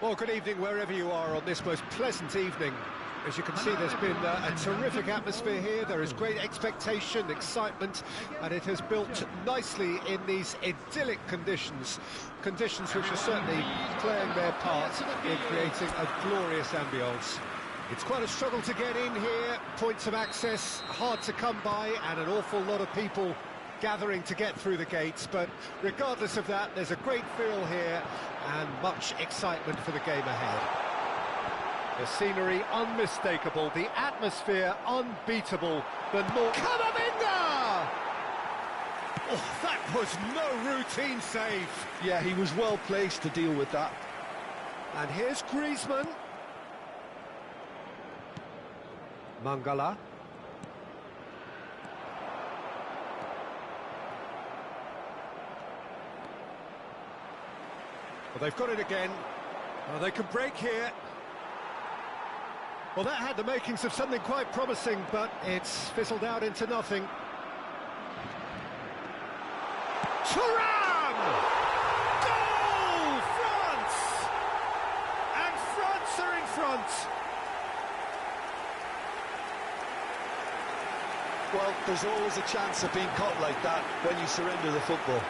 Well, good evening wherever you are on this most pleasant evening. As you can see, there's been a terrific atmosphere here. There is great expectation, excitement, and it has built nicely in these idyllic conditions. Conditions which are certainly playing their part in creating a glorious ambience. It's quite a struggle to get in here, points of access hard to come by, and an awful lot of people gathering to get through the gates, but regardless of that, there's a great feel here and much excitement for the game ahead. The scenery unmistakable, the atmosphere unbeatable, the North... Camavinga! Oh, that was no routine save. Yeah, he was well placed to deal with that. And here's Griezmann. Mangala. Well, they've got it again. Well, they can break here. Well, that had the makings of something quite promising, but it's fizzled out into nothing. Thuram! Goal! France! And France are in front. Well, there's always a chance of being caught like that when you surrender the football.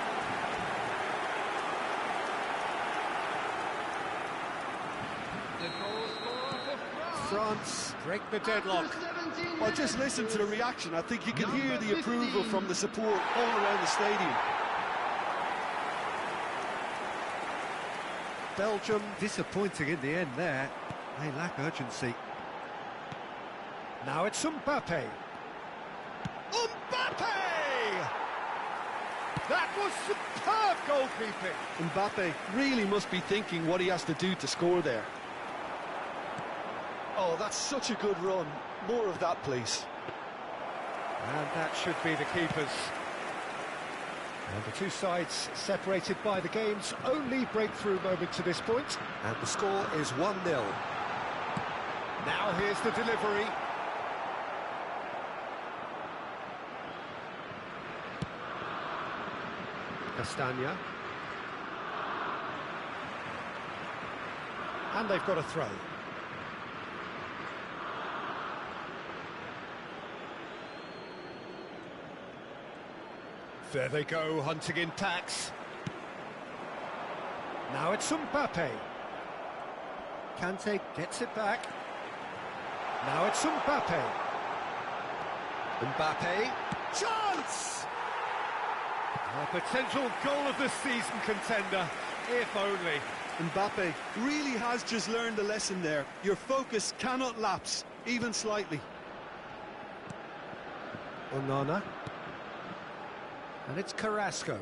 France break the deadlock. Well, just listen to the reaction. I think you can hear the approval from the support all around the stadium. Belgium disappointing in the end there. They lack urgency. Now it's Mbappe. Mbappe! That was superb goalkeeping. Mbappe really must be thinking what he has to do to score there. Oh, that's such a good run. More of that, please. And that should be the keepers. And the two sides separated by the game's only breakthrough moment to this point. And the score is 1-0. Now here's the delivery. Castagna. And they've got a throw. There they go, hunting in packs. Now it's Mbappe. Kante gets it back. Now it's Mbappe. Mbappe. Chance! A potential goal of the season contender, if only. Mbappe really has just learned a lesson there. Your focus cannot lapse, even slightly. Onana. And it's Carrasco.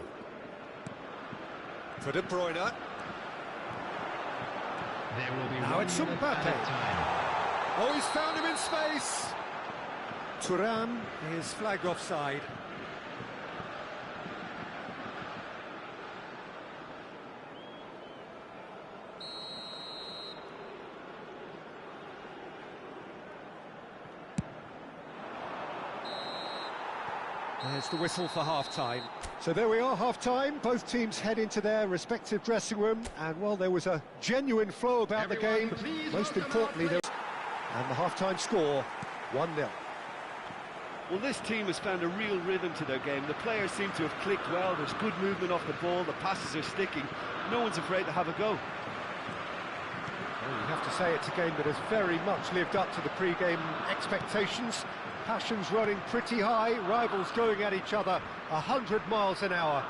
For De Bruyne. Now it's Mbappe. Oh, he's found him in space. Thuram is flagged offside. There's the whistle for half-time. So there we are, half-time. Both teams head into their respective dressing room. And, well, there was a genuine flow about the game. Most importantly, there was... And the half-time score, 1-0. Well, this team has found a real rhythm to their game. The players seem to have clicked well. There's good movement off the ball. The passes are sticking. No one's afraid to have a go. Well, you have to say it's a game that has very much lived up to the pre-game expectations. Passions running pretty high, rivals going at each other 100 miles an hour.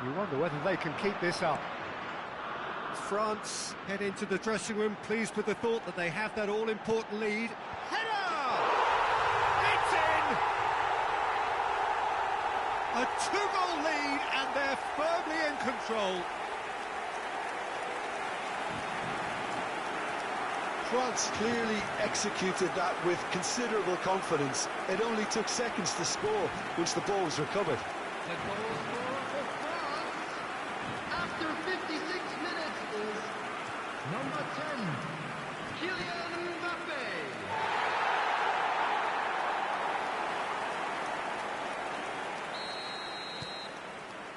You wonder whether they can keep this up. France head into the dressing room pleased with the thought that they have that all-important lead. Header! It's in! A two-goal lead and they're firmly in control. France clearly executed that with considerable confidence. It only took seconds to score once the ball was recovered. The goal scorer for France after 56 minutes is number 10, Kylian Mbappe.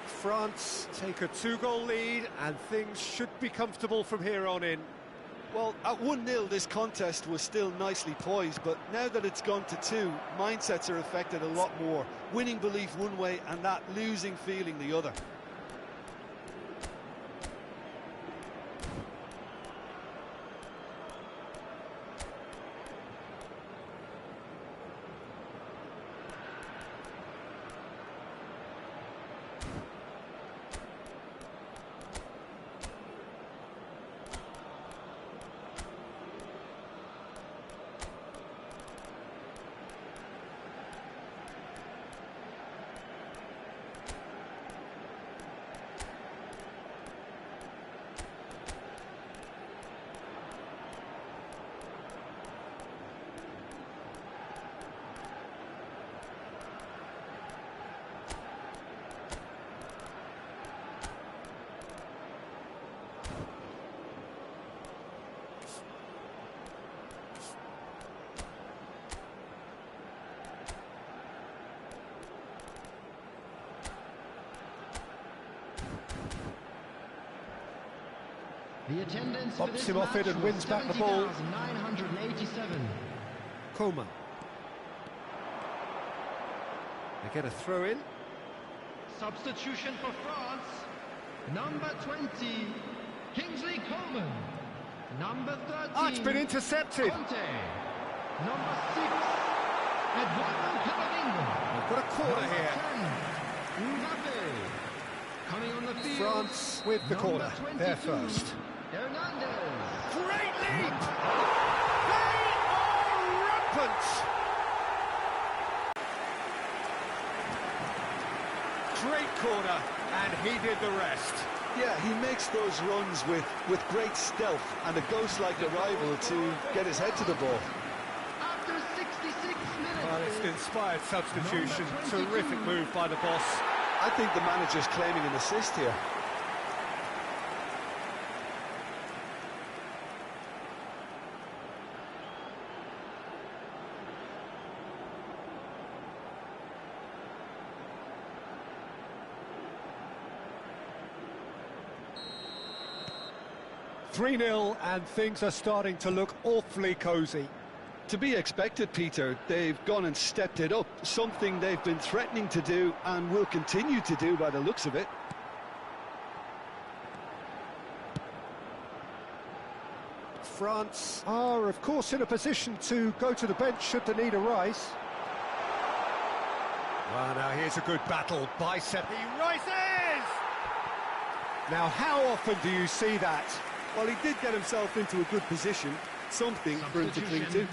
France take a two-goal lead and things should be comfortable from here on in. Well, at 1-0 this contest was still nicely poised, but now that it's gone to 2, mindsets are affected a lot more. Winning belief one way and that losing feeling the other. The attendance Pops for this him off it match and was wins back the ball. 70,987. Coleman. They get a throw in. Substitution for France. Number 20, Kingsley Coleman. Number 13, Ah, it's been intercepted. Conte. Number 6, Eduardo Camavinga. They've got a corner here. 10, Mbappe. Coming on the field. France with the number corner. 22, They're first. Hernandez. Great lead! They are rampant! Great corner, and he did the rest. Yeah, he makes those runs with great stealth and a ghost-like arrival to get his head to the ball. After 66 minutes. Well, it's an inspired substitution. Terrific move by the boss. I think the manager's claiming an assist here. (3-0) and things are starting to look awfully cosy. To be expected, Peter. They've gone and stepped it up, something they've been threatening to do and will continue to do by the looks of it. France are, of course, in a position to go to the bench should the need arise. Well, now here's a good battle. Bicep. He rises! Now, how often do you see that? Well, he did get himself into a good position, something for him to cling to.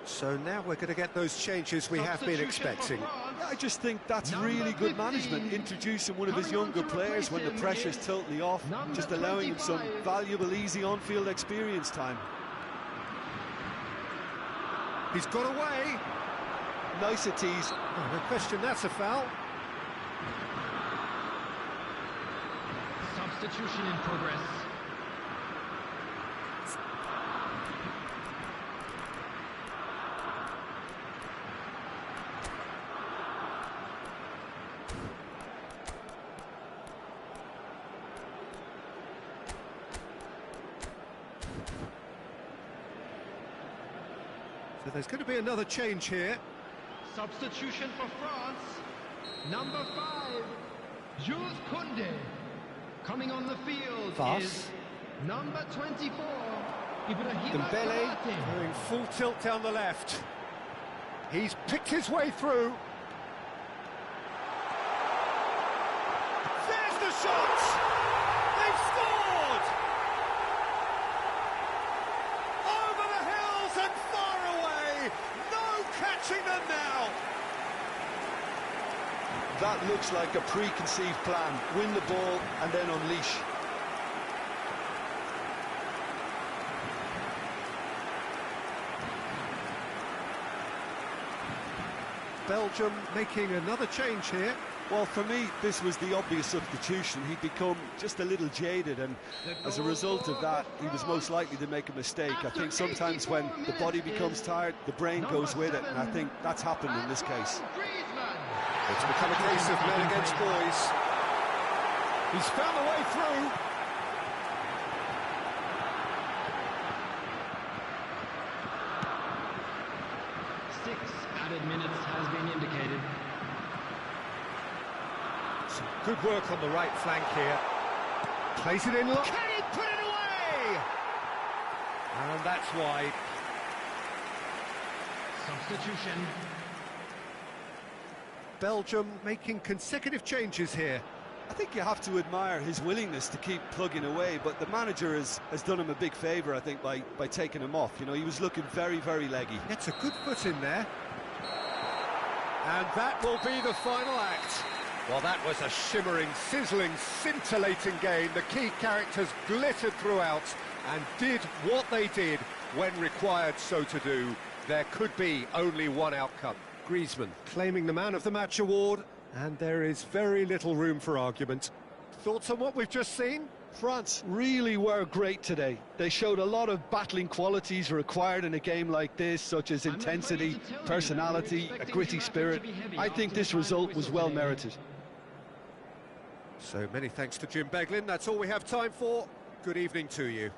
So now we're going to get those changes we have been expecting. Yeah, I just think that's really good management, introducing one of his younger players when the pressure's totally off, just allowing him some valuable, easy on-field experience time. He's got away. Niceties. Oh, no question, that's a foul. Substitution in progress. So there's going to be another change here. Substitution for France. Number 5, Jules Koundé. Coming on the field is number 24, Ibrahima Dembele Konate. going full tilt down the left. He's picked his way through. There's the shot! They've scored! Over the hills and far away! No catching them now! That looks like a preconceived plan. Win the ball and then unleash. Belgium making another change here. Well, for me, this was the obvious substitution. He'd become just a little jaded, and as a result of that, he was most likely to make a mistake. I think sometimes when the body becomes tired, the brain goes with it, and I think that's happened in this case. It's become a case of men against boys. He's found a way through. Added minutes has been indicated. Some good work on the right flank here. Plays it in. Can he put it away? And that's wide. Substitution. Belgium making consecutive changes here. I think you have to admire his willingness to keep plugging away, but the manager has done him a big favour, I think, by taking him off. You know, he was looking very, very leggy. Gets a good foot in there. And that will be the final act. Well, that was a shimmering, sizzling, scintillating game. The key characters glittered throughout and did what they did when required so to do. There could be only one outcome. Griezmann claiming the Man of the Match award, and there is very little room for argument. Thoughts on what we've just seen? France really were great today. They showed a lot of battling qualities required in a game like this, such as intensity, personality, a gritty spirit. I think this result was well merited. So many thanks to Jim Beglin. That's all we have time for. Good evening to you.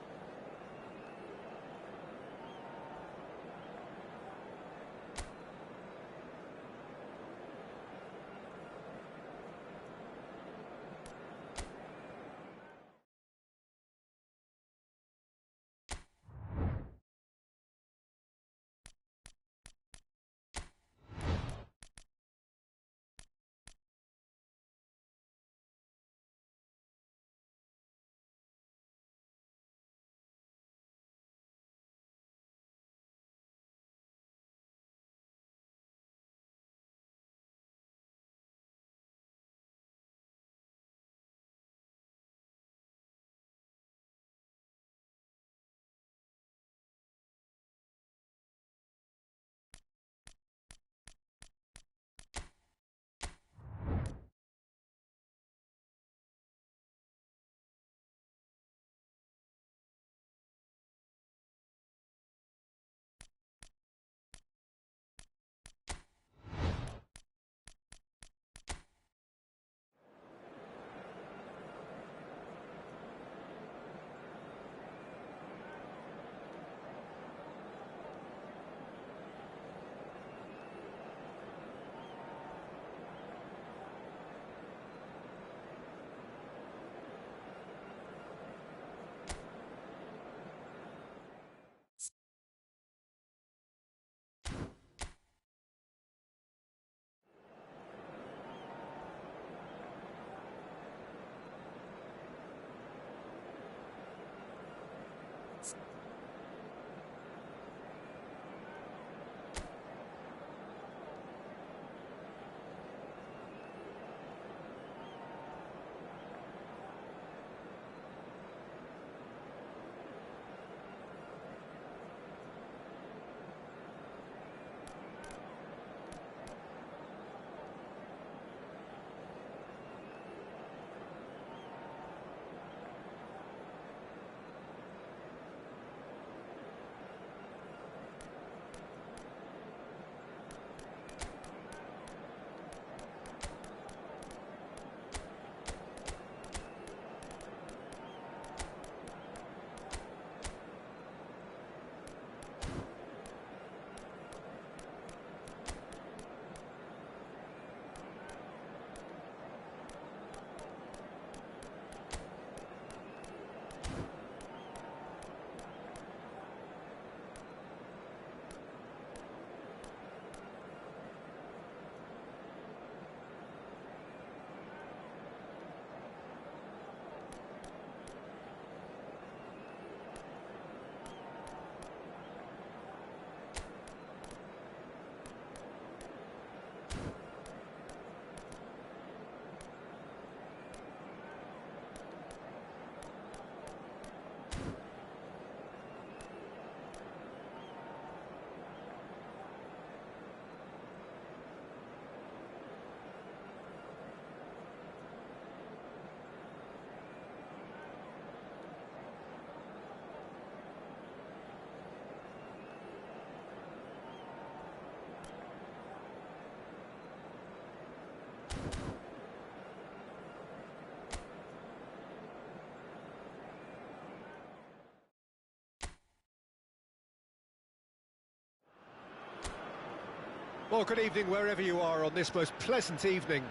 Well, good evening wherever you are on this most pleasant evening.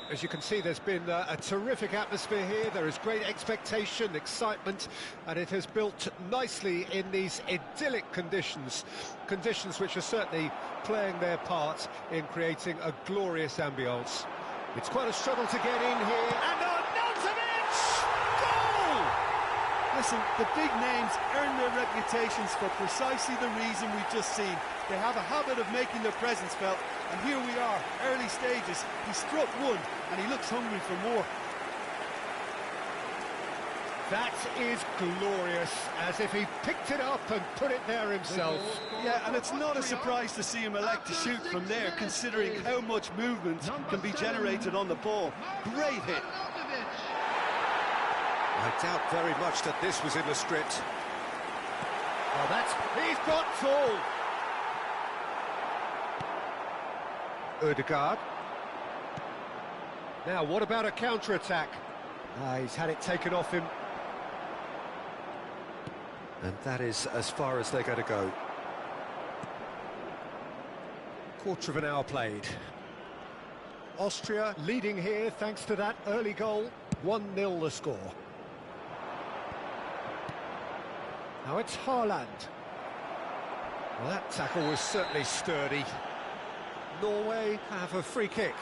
As you can see, there's been a terrific atmosphere here. There is great expectation, excitement, and it has built nicely in these idyllic conditions. Conditions which are certainly playing their part in creating a glorious ambience. It's quite a struggle to get in here. And Arnautovic! Goal! Listen, the big names earn their reputations for precisely the reason we've just seen. They have a habit of making their presence felt, and here we are, early stages. He struck one, and he looks hungry for more. That is glorious, as if he picked it up and put it there himself. Yeah, and it's not a surprise to see him elect to shoot from there, considering how much movement can be generated on the ball. Great hit. I doubt very much that this was in the script. Oh, he's got full. Ødegaard. Now, what about a counter-attack? He's had it taken off him. And that is as far as they're going to go. Quarter of an hour played. Austria leading here thanks to that early goal. 1-0 the score. Now it's Haaland. Well, that tackle was certainly sturdy. Norway have a free kick.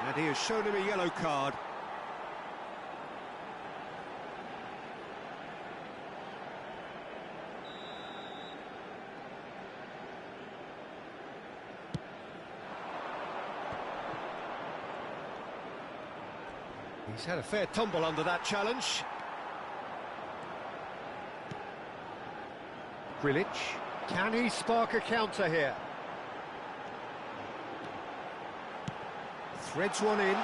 And he has shown him a yellow card. He's had a fair tumble under that challenge. Grilic. Can he spark a counter here? Threads one in. Real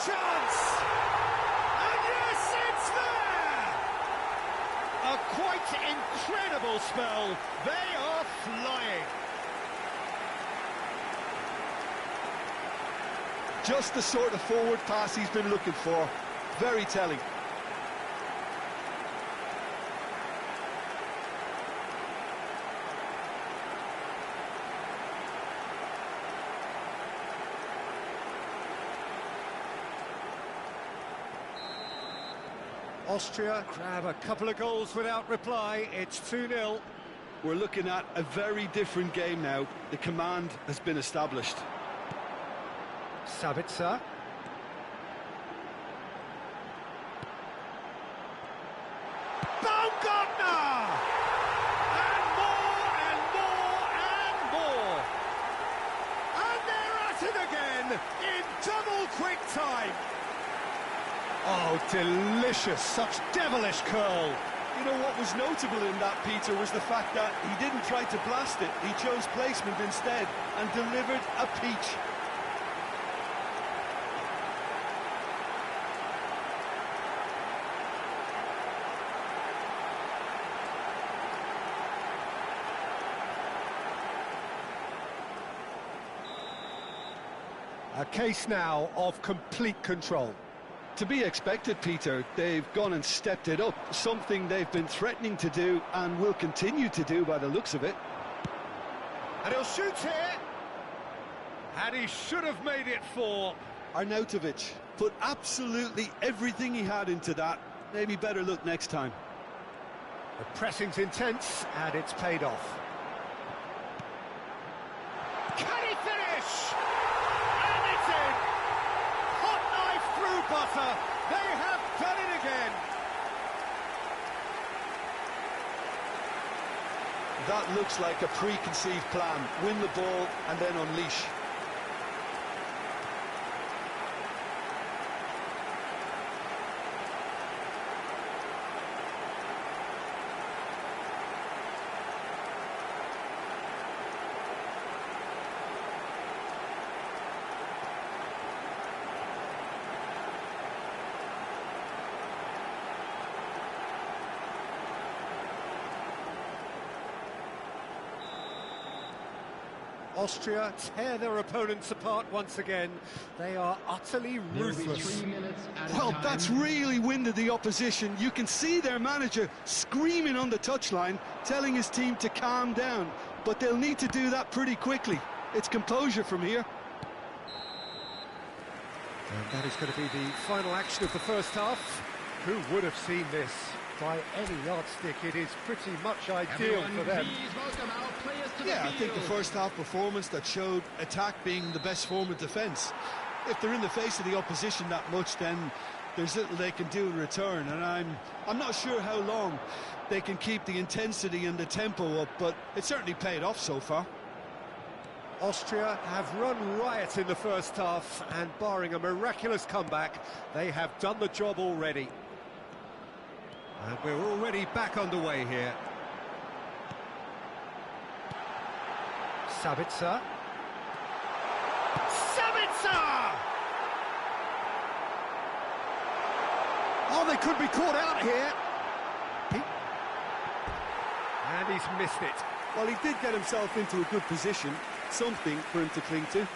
chance! And yes, it's there! A quite incredible spell. They are flying. Just the sort of forward pass he's been looking for. Very telling. Austria grab a couple of goals without reply. It's 2-0. We're looking at a very different game now. The command has been established. Sabitzer. Baumgartner! And more and more and more. And they're at it again in double quick time. Oh, delicious, such devilish curl. You know what was notable in that, Peter, was the fact that he didn't try to blast it. He chose placement instead and delivered a peach. A case now of complete control. To be expected, Peter. They've gone and stepped it up, something they've been threatening to do and will continue to do by the looks of it. And he'll shoot here. And he should have made it 4. Arnautovic put absolutely everything he had into that. Maybe better look next time. The pressing's intense, and it's paid off. Can he finish? And it's in! Hot knife through butter. They have done it again. That looks like a preconceived plan. Win the ball and then unleash. Austria tear their opponents apart once again. They are utterly ruthless. Well, that's really winded the opposition. You can see their manager screaming on the touchline, telling his team to calm down. but they'll need to do that pretty quickly. It's composure from here. And that is going to be the final action of the first half. Who would have seen this? By any yardstick, it is pretty much ideal for them. Yeah, I think the first half performance that showed attack being the best form of defence. If they're in the face of the opposition that much, then there's little they can do in return, and I'm not sure how long they can keep the intensity and the tempo up, but it certainly paid off so far. Austria have run riot in the first half, and barring a miraculous comeback, they have done the job already. And we're already back underway here. Sabitzer. Sabitzer! Oh, they could be caught out here. And he's missed it. Well, he did get himself into a good position, something for him to cling to.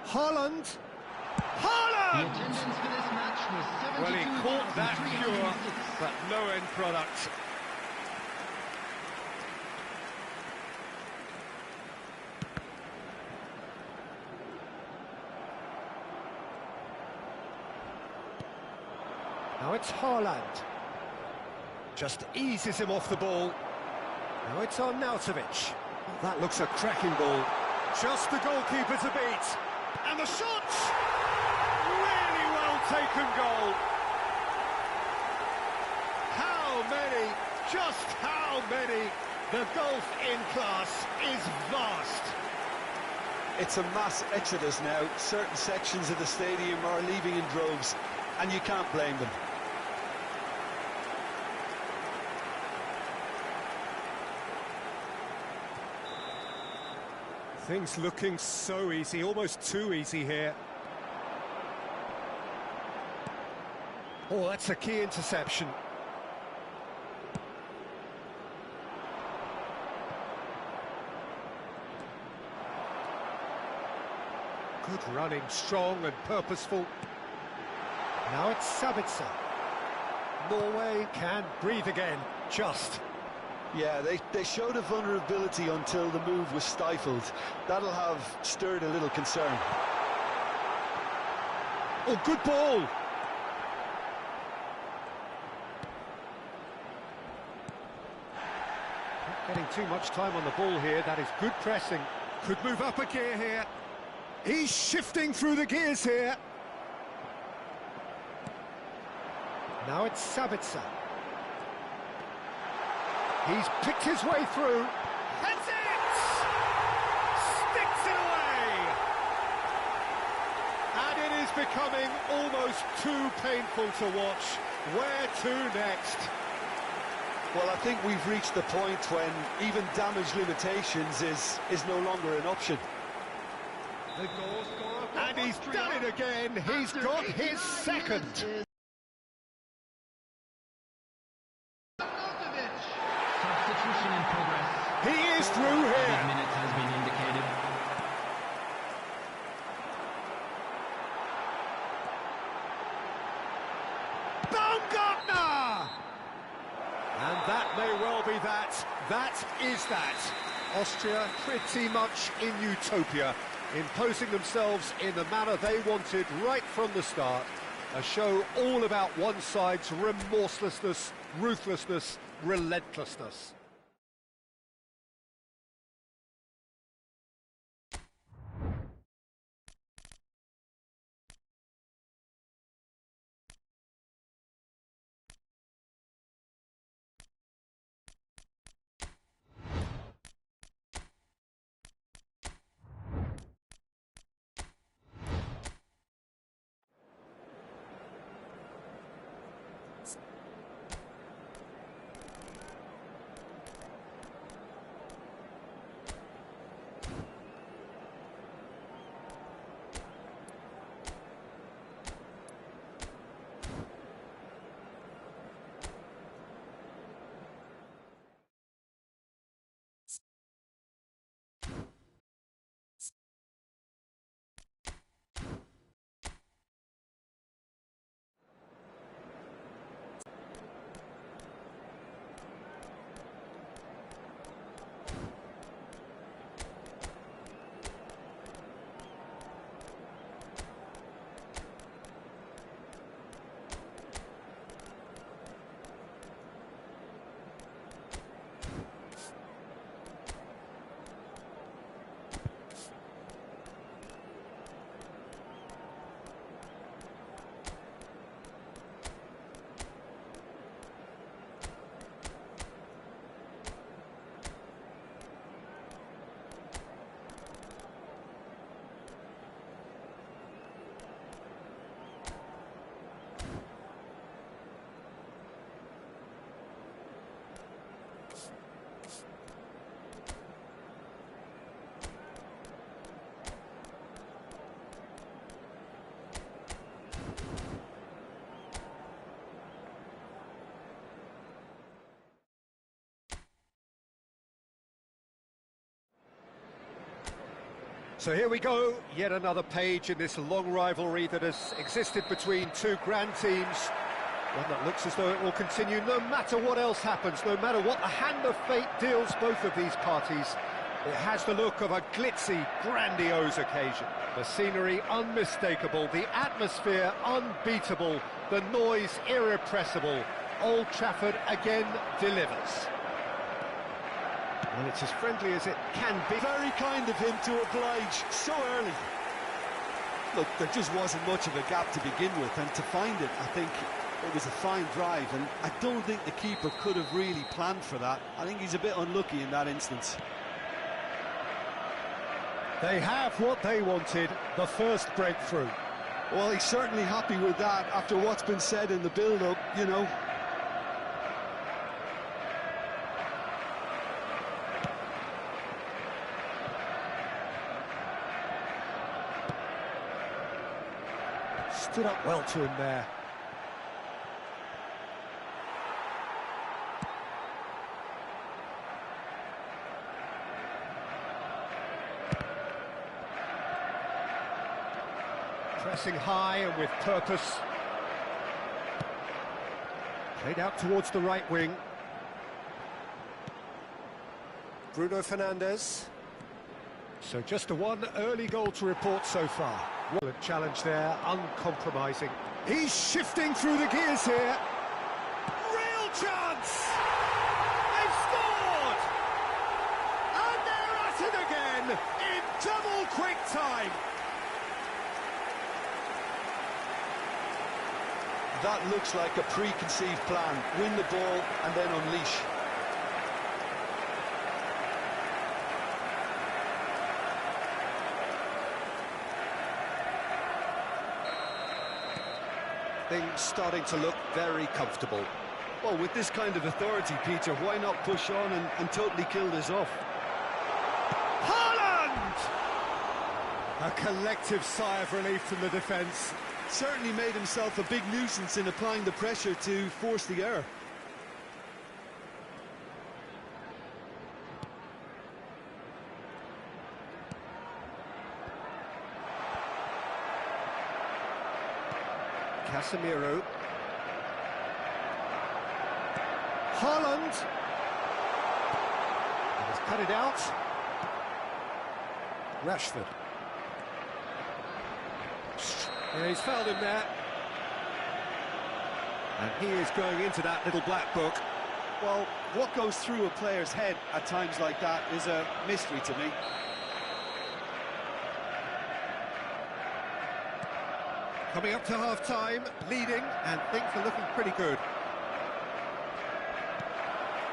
Haaland! Haaland! Well, he caught that cure, but no end product. Now it's Haaland. Just eases him off the ball. Now it's Arnautovic. Well, that looks a cracking ball. Just the goalkeeper to beat. And the shot! Really well taken goal. How many? Just how many? The gulf in class is vast. It's a mass exodus now. Certain sections of the stadium are leaving in droves, and you can't blame them. Things looking so easy, almost too easy here. Oh, that's a key interception. Good running, strong and purposeful. Now it's Sabitzer. Norway can breathe again, just. Yeah, they showed a vulnerability until the move was stifled. That'll have stirred a little concern. Oh, good ball! Not getting too much time on the ball here, that is good pressing. Could move up a gear here. He's shifting through the gears here. Now it's Sabitzer. He's picked his way through. Heads it! Sticks it away! And it is becoming almost too painful to watch. Where to next? Well, I think we've reached the point when even damage limitations is no longer an option. And he's done it again. He's got his second. He is through here. Minute has been indicated. Baumgartner! And that may well be that. That is that. Austria pretty much in utopia, imposing themselves in the manner they wanted right from the start. A show all about one side's remorselessness, ruthlessness, relentlessness. So here we go, yet another page in this long rivalry that has existed between two grand teams. One that looks as though it will continue no matter what else happens, no matter what the hand of fate deals both of these parties. It has the look of a glitzy, grandiose occasion. The scenery unmistakable, the atmosphere unbeatable, the noise irrepressible. Old Trafford again delivers. Well, it's as friendly as it can be. Very kind of him to oblige so early. Look, there just wasn't much of a gap to begin with, and to find it, I think it was a fine drive, and I don't think the keeper could have really planned for that. I think he's a bit unlucky in that instance. They have what they wanted, the first breakthrough. Well, he's certainly happy with that after what's been said in the build-up, you know. Stood up well to him there. Pressing high and with purpose. Played out towards the right wing. Bruno Fernandes. So just the one early goal to report so far. Well, a challenge there, uncompromising. He's shifting through the gears here. Real chance! They've scored! And they're at it again in double quick time. That looks like a preconceived plan. Win the ball and then unleash. Things starting to look very comfortable. Well, with this kind of authority, Peter, why not push on and totally kill this off? Haaland! A collective sigh of relief from the defence. Certainly made himself a big nuisance in applying the pressure to force the error. Casemiro. Haaland. He's cut it out. Rashford. Yeah, he's fouled him there. And he is going into that little black book. Well, what goes through a player's head at times like that is a mystery to me. Coming up to half-time, leading, and things are looking pretty good.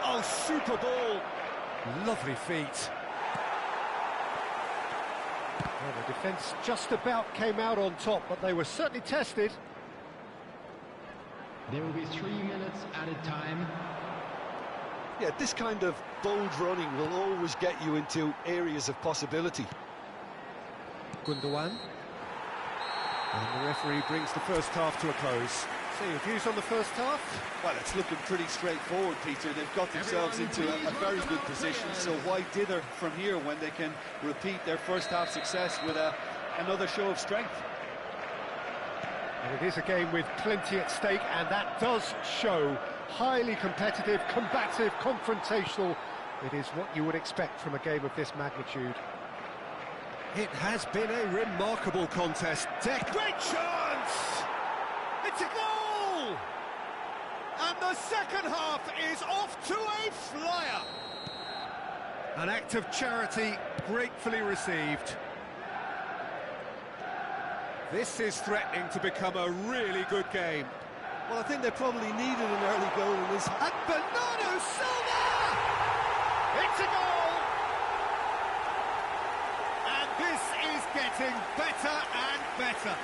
Oh, super ball! Lovely feet. Well, the defence just about came out on top, but they were certainly tested. There will be 3 minutes added time. Yeah, this kind of bold running will always get you into areas of possibility. Gundogan. And the referee brings the first half to a close. So your views on the first half? Well, it's looking pretty straightforward, Peter. They've got themselves into a very good position, so why dither from here when they can repeat their first half success with another show of strength? And it is a game with plenty at stake, and that does show. Highly competitive, combative, confrontational. It is what you would expect from a game of this magnitude. It has been a remarkable contest. Great chance! It's a goal! And the second half is off to a flyer. An act of charity gratefully received. This is threatening to become a really good game. Well, I think they probably needed an early goal in this. And Bernardo Silva! It's a goal! And this is getting better and better.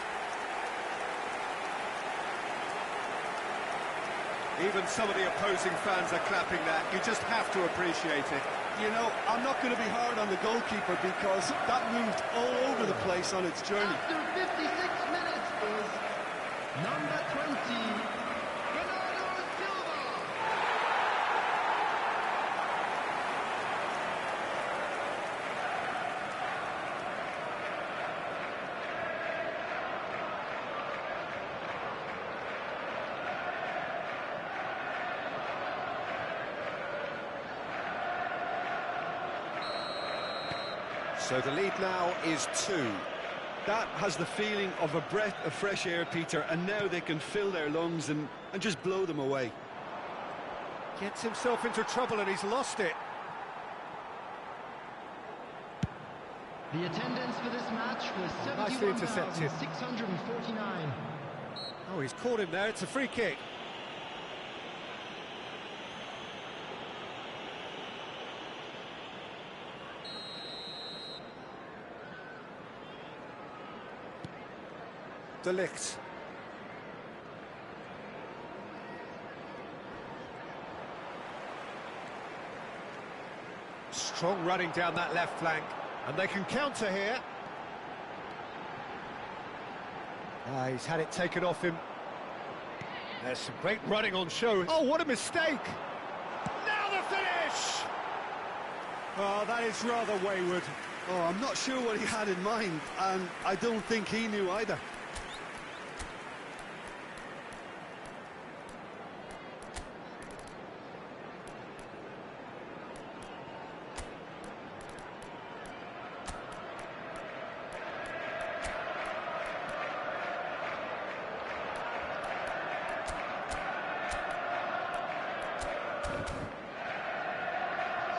Even some of the opposing fans are clapping that. You just have to appreciate it. You know, I'm not going to be hard on the goalkeeper because that moved all over the place on its journey. After 56 minutes is number 20, Bernardo Silva. So the lead now is 2. That has the feeling of a breath of fresh air, Peter, and now they can fill their lungs and just blow them away. Gets himself into trouble and he's lost it. The attendance for this match was Nicely intercepted. 71,649. Oh, he's caught him there. It's a free kick. De Ligt. Strong running down that left flank, and they can counter here. He's had it taken off him. There's some great running on show. Oh, what a mistake! Now the finish! Oh, that is rather wayward. Oh, I'm not sure what he had in mind, and I don't think he knew either.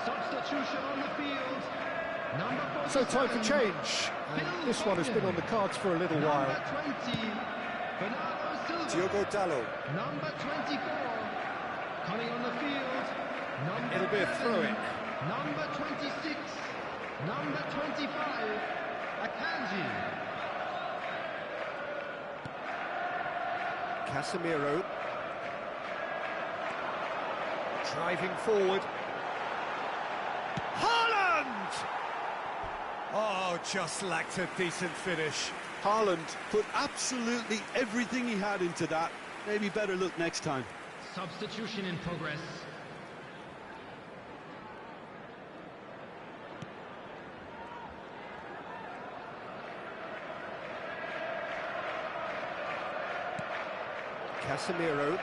Substitution on the field. Number 47. So time for change. And this one has been on the cards for a little while. Number 20, Bernardo Silva. Diogo Dalot. Number 24, coming on the field. Number It'll be a 7, throw-in. Number 26, number 25, Akanji. Casemiro. Driving forward. Haaland! Oh, just lacked a decent finish. Haaland put absolutely everything he had into that. Maybe better look next time. Substitution in progress. Casemiro.